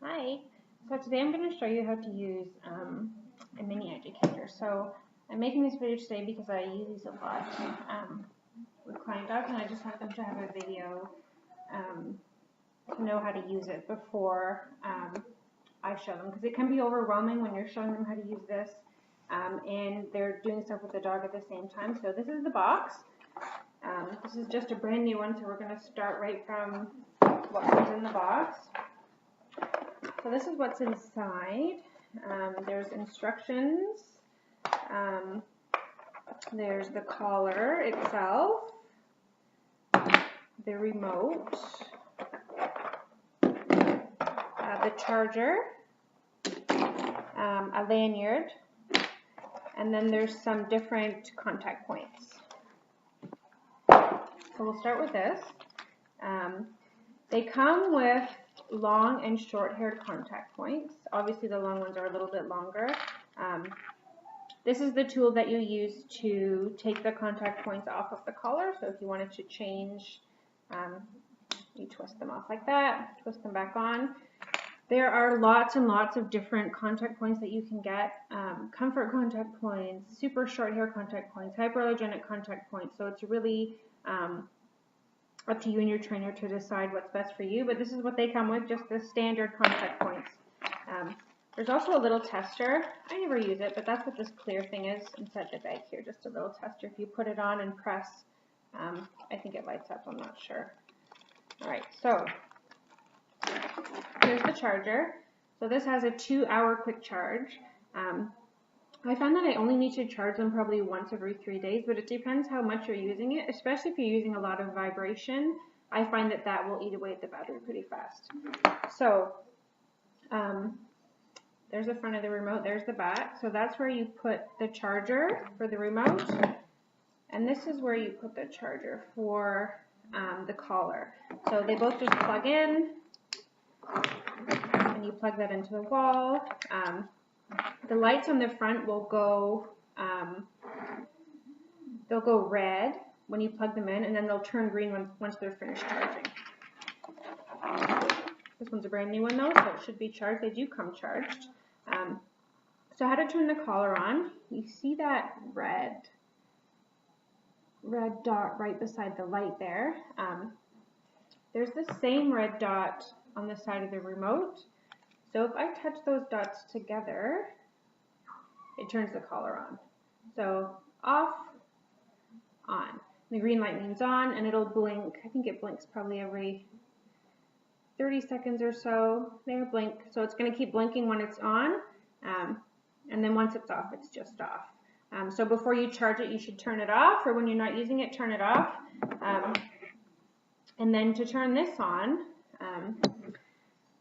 Hi, so today I'm going to show you how to use a mini educator. So I'm making this video today because I use these a lot with client dogs, and I just want them to have a video to know how to use it before I show them, because it can be overwhelming when you're showing them how to use this and they're doing stuff with the dog at the same time. So this is the box. This is just a brand new one, so we're going to start right from what comes in the box. So this is what's inside. There's instructions. There's the collar itself, the remote, the charger, a lanyard, and then there's some different contact points. So we'll start with this. They come with long and short-haired contact points. Obviously the long ones are a little bit longer. This is the tool that you use to take the contact points off of the collar. So if you wanted to change, you twist them off like that, twist them back on. There are lots and lots of different contact points that you can get. Comfort contact points, super short hair contact points, hyperallergenic contact points. So it's really up to you and your trainer to decide what's best for you, but this is what they come with, just the standard contact points. There's also a little tester. I never use it, but that's what this clear thing is inside the bag here, just a little tester. If you put it on and press, I think it lights up, I'm not sure. Alright, so here's the charger. So this has a 2-hour quick charge. I found that I only need to charge them probably once every 3 days, but it depends how much you're using it, especially if you're using a lot of vibration. I find that that will eat away at the battery pretty fast. So there's the front of the remote, there's the back. So that's where you put the charger for the remote, and this is where you put the charger for the collar. So they both just plug in, and you plug that into the wall. The lights on the front will go, they'll go red when you plug them in, and then they'll turn green once they're finished charging. This one's a brand new one though, so it should be charged. They do come charged. So how to turn the collar on? You see that red dot right beside the light there. There's the same red dot on the side of the remote. So if I touch those dots together, it turns the collar on. So off, on. The green light means on, and it'll blink. I think it blinks probably every 30 seconds or so. There, blink. So it's going to keep blinking when it's on, and then once it's off, it's just off. So before you charge it, you should turn it off, or when you're not using it, turn it off. And then to turn this on,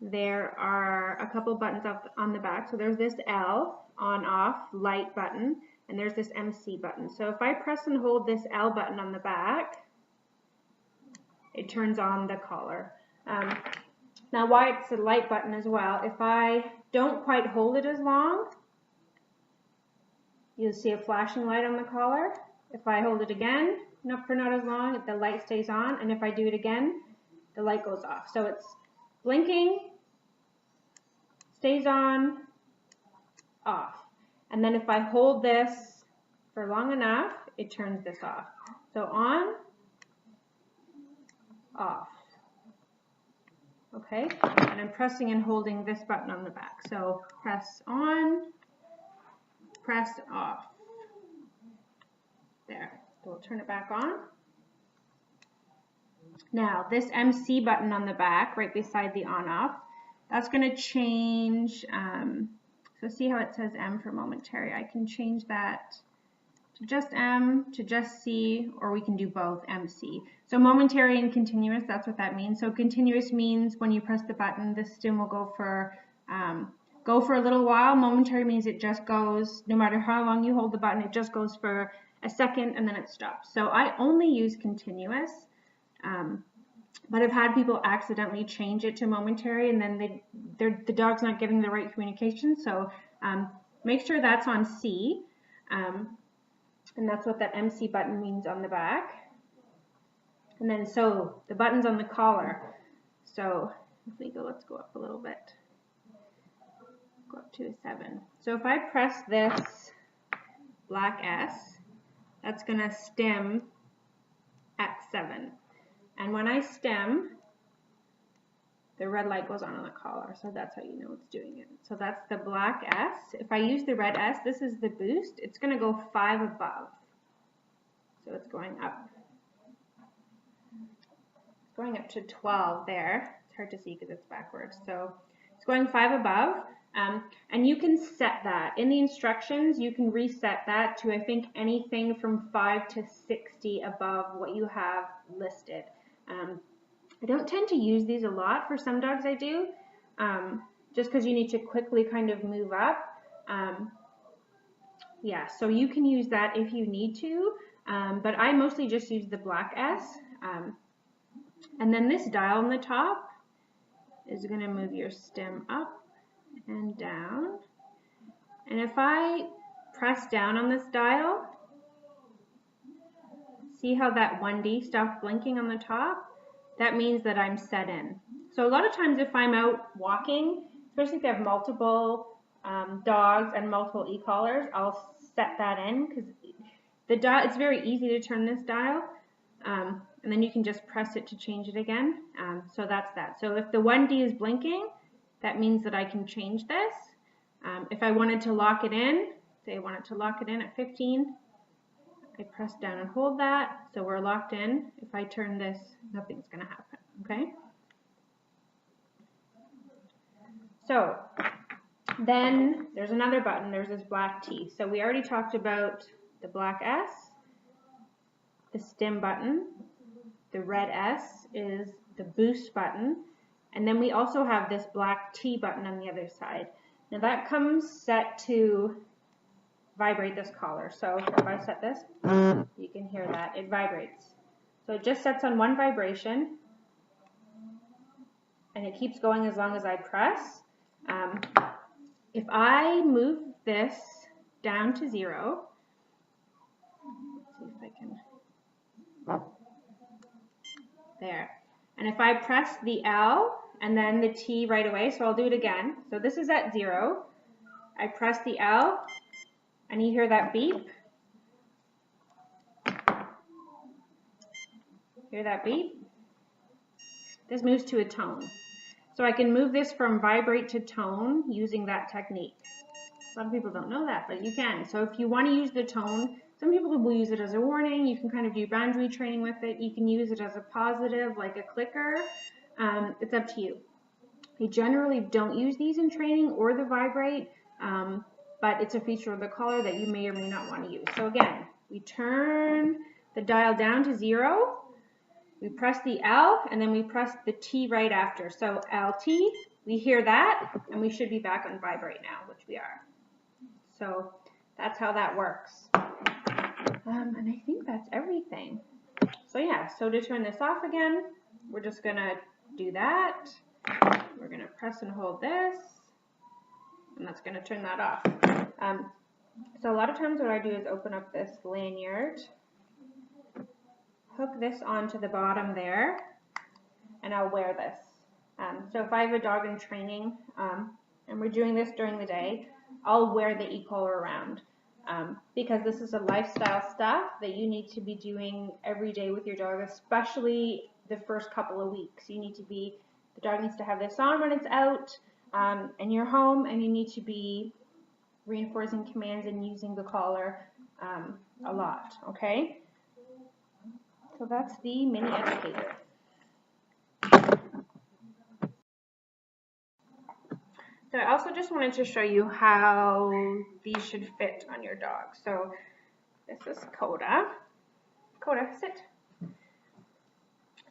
there are a couple buttons up on the back. So there's this L, on, off, light button, and there's this MC button. So if I press and hold this L button on the back, it turns on the collar. Now why it's a light button as well, if I don't quite hold it as long, you'll see a flashing light on the collar. If I hold it again, for not as long, the light stays on, and if I do it again, the light goes off. So it's blinking, stays on, off. And then if I hold this for long enough, it turns this off. So on, off. Okay, and I'm pressing and holding this button on the back. So press on, press off. There, so we'll turn it back on. Now this MC button on the back, right beside the on-off, that's going to change. So see how it says M for momentary. I can change that to just M, to just C, or we can do both, MC. So momentary and continuous, that's what that means. So continuous means when you press the button, the stim will go for a little while. Momentary means it just goes, no matter how long you hold the button, it just goes for a second and then it stops. So I only use continuous, but I've had people accidentally change it to momentary, and then the dog's not getting the right communication. So make sure that's on C. And that's what that MC button means on the back. And then so the buttons on the collar. So if we go, let's go up a little bit. go up to a 7. So if I press this black S, that's going to stem at 7. And when I stem, the red light goes on the collar, so that's how you know it's doing it. So that's the black S. If I use the red S, this is the boost. It's going to go 5 above. So it's going up. It's going up to 12 there. It's hard to see because it's backwards. So it's going 5 above. And you can set that. In the instructions, you can reset that to, I think, anything from 5 to 60 above what you have listed. I don't tend to use these a lot. For some dogs I do, just because you need to quickly kind of move up. Yeah, so you can use that if you need to, but I mostly just use the black S. And then this dial on the top is going to move your stem up and down. And if I press down on this dial, see how that 1D stopped blinking on the top? That means that I'm set in. So a lot of times if I'm out walking, especially if you have multiple dogs and multiple e-collars, I'll set that in because the dial, it's very easy to turn this dial, and then you can just press it to change it again. So that's that. So if the 1D is blinking, that means that I can change this. If I wanted to lock it in, say I wanted to lock it in at 15, I press down and hold that, so we're locked in. If I turn this, nothing's going to happen, okay? So then there's another button, there's this black T. So we already talked about the black S, the stem button, the red S is the boost button, and then we also have this black T button on the other side. Now that comes set to vibrate this collar. So if I set this, you can hear that it vibrates. So it just sets on one vibration, and it keeps going as long as I press. If I move this down to 0, let's see if I can, there. And if I press the L and then the T right away, so I'll do it again. So this is at 0. I press the L, and you hear that beep. Hear that beep? This moves to a tone. So I can move this from vibrate to tone using that technique. A lot of people don't know that, but you can. So if you want to use the tone, some people will use it as a warning. You can kind of do boundary training with it. You can use it as a positive, like a clicker. It's up to you. I generally don't use these in training or the vibrate, but it's a feature of the collar that you may or may not want to use. So again, we turn the dial down to 0. We press the L, and then we press the T right after. So LT, we hear that, and we should be back on vibrate now, which we are. So that's how that works. And I think that's everything. So yeah, so to turn this off again, we're just gonna do that. We're gonna press and hold this, and that's gonna turn that off. So a lot of times what I do is open up this lanyard, hook this onto the bottom there, and I'll wear this. So if I have a dog in training and we're doing this during the day, I'll wear the e-collar around because this is a lifestyle stuff that you need to be doing every day with your dog, especially the first couple of weeks. You need to be, the dog needs to have this on when it's out and you're home, and you need to be reinforcing commands and using the collar a lot, okay? So that's the mini educator. So I also just wanted to show you how these should fit on your dog. So this is Coda. Coda, sit.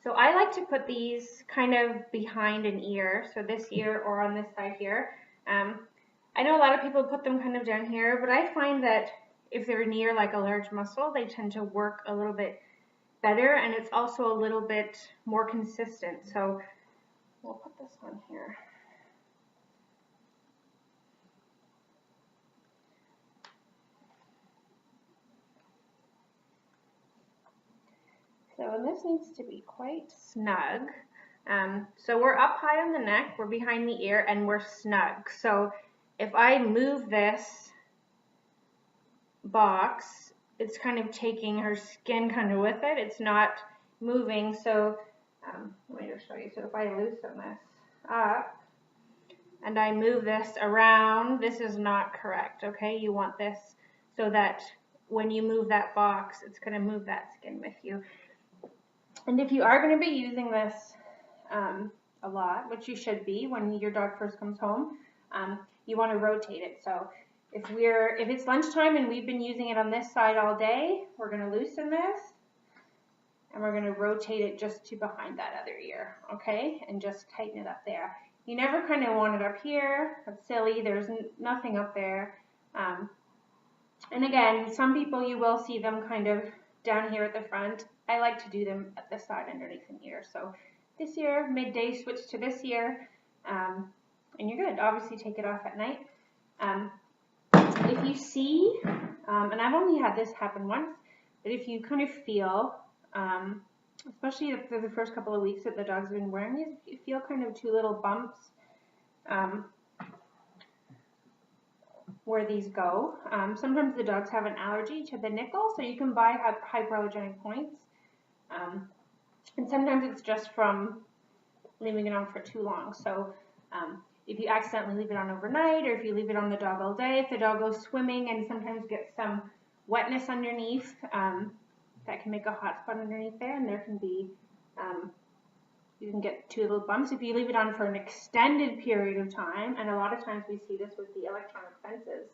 So I like to put these kind of behind an ear, so this ear or on this side here. I know a lot of people put them kind of down here, but I find that if they're near like a large muscle, they tend to work a little bit better, and it's also a little bit more consistent. So we'll put this on here. So this needs to be quite snug. So we're up high on the neck, we're behind the ear, and we're snug. So if I move this box, it's kind of taking her skin kind of with it. It's not moving. So let me just show you. So if I loosen this up and I move this around, this is not correct. Okay, you want this so that when you move that box, it's going to move that skin with you. And if you are going to be using this a lot, which you should be when your dog first comes home, you want to rotate it. So if it's lunchtime and we've been using it on this side all day, we're going to loosen this and we're going to rotate it just to behind that other ear, okay? And just tighten it up there. You never kind of want it up here. That's silly. There's nothing up there. And again, some people, you will see them kind of down here at the front. I like to do them at the side underneath an ear. So this ear, midday, switch to this ear, and you're good. Obviously take it off at night. If you see, and I've only had this happen once, but if you kind of feel, especially for the first couple of weeks that the dog's been wearing these, if you feel kind of two little bumps where these go. Sometimes the dogs have an allergy to the nickel, so you can buy hypoallergenic points. And sometimes it's just from leaving it on for too long. So if you accidentally leave it on overnight, or if you leave it on the dog all day, if the dog goes swimming and sometimes gets some wetness underneath, that can make a hot spot underneath there, and there can be, you can get two little bumps. If you leave it on for an extended period of time, and a lot of times we see this with the electronic fences,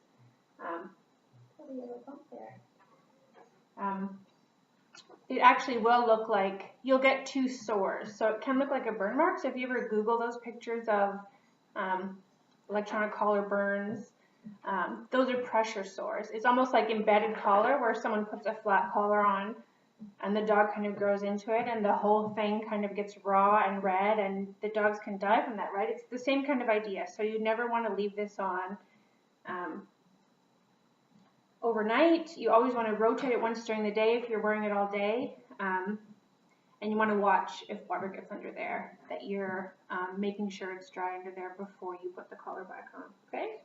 it actually will look like, you'll get two sores. So it can look like a burn mark. So if you ever Google those pictures of electronic collar burns, those are pressure sores. It's almost like embedded collar, where someone puts a flat collar on and the dog kind of grows into it and the whole thing kind of gets raw and red, and the dogs can die from that, right? It's the same kind of idea. So you never want to leave this on overnight. You always want to rotate it once during the day if you're wearing it all day, and you want to watch if water gets under there, that you're making sure it's dry under there before you put the collar back on, okay?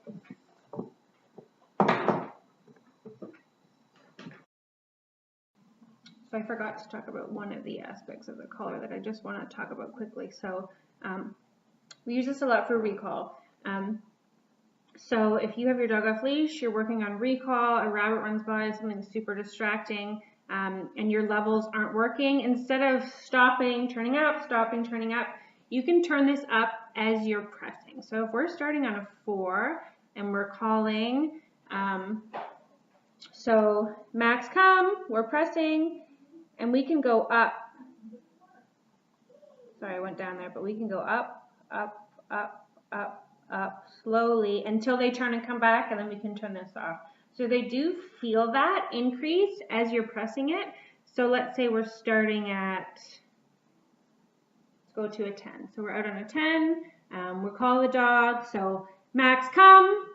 So I forgot to talk about one of the aspects of the collar that I just want to talk about quickly. So we use this a lot for recall. So if you have your dog off leash, you're working on recall, a rabbit runs by, something super distracting, and your levels aren't working, instead of stopping, turning up, stopping, turning up, you can turn this up as you're pressing. So if we're starting on a 4 and we're calling, so Max come, we're pressing, and we can go up. Sorry, I went down there, but we can go up, up, up, up, up, slowly until they turn and come back, and then we can turn this off. So they do feel that increase as you're pressing it. So let's say we're starting at, let's go to a 10. So we're out on a 10, we'll call the dog, so Max come,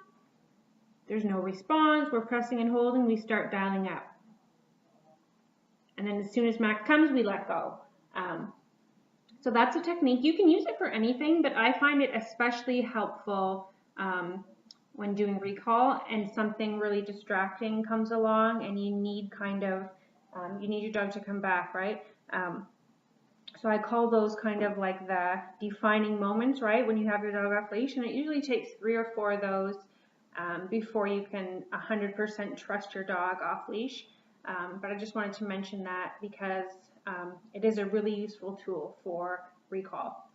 there's no response, we're pressing and holding, we start dialing up. And then as soon as Max comes, we let go. So that's a technique. You can use it for anything, but I find it especially helpful when doing recall and something really distracting comes along and you need kind of, you need your dog to come back, right? So I call those kind of like the defining moments, right? When you have your dog off leash, and it usually takes 3 or 4 of those before you can 100% trust your dog off leash. But I just wanted to mention that because it is a really useful tool for recall.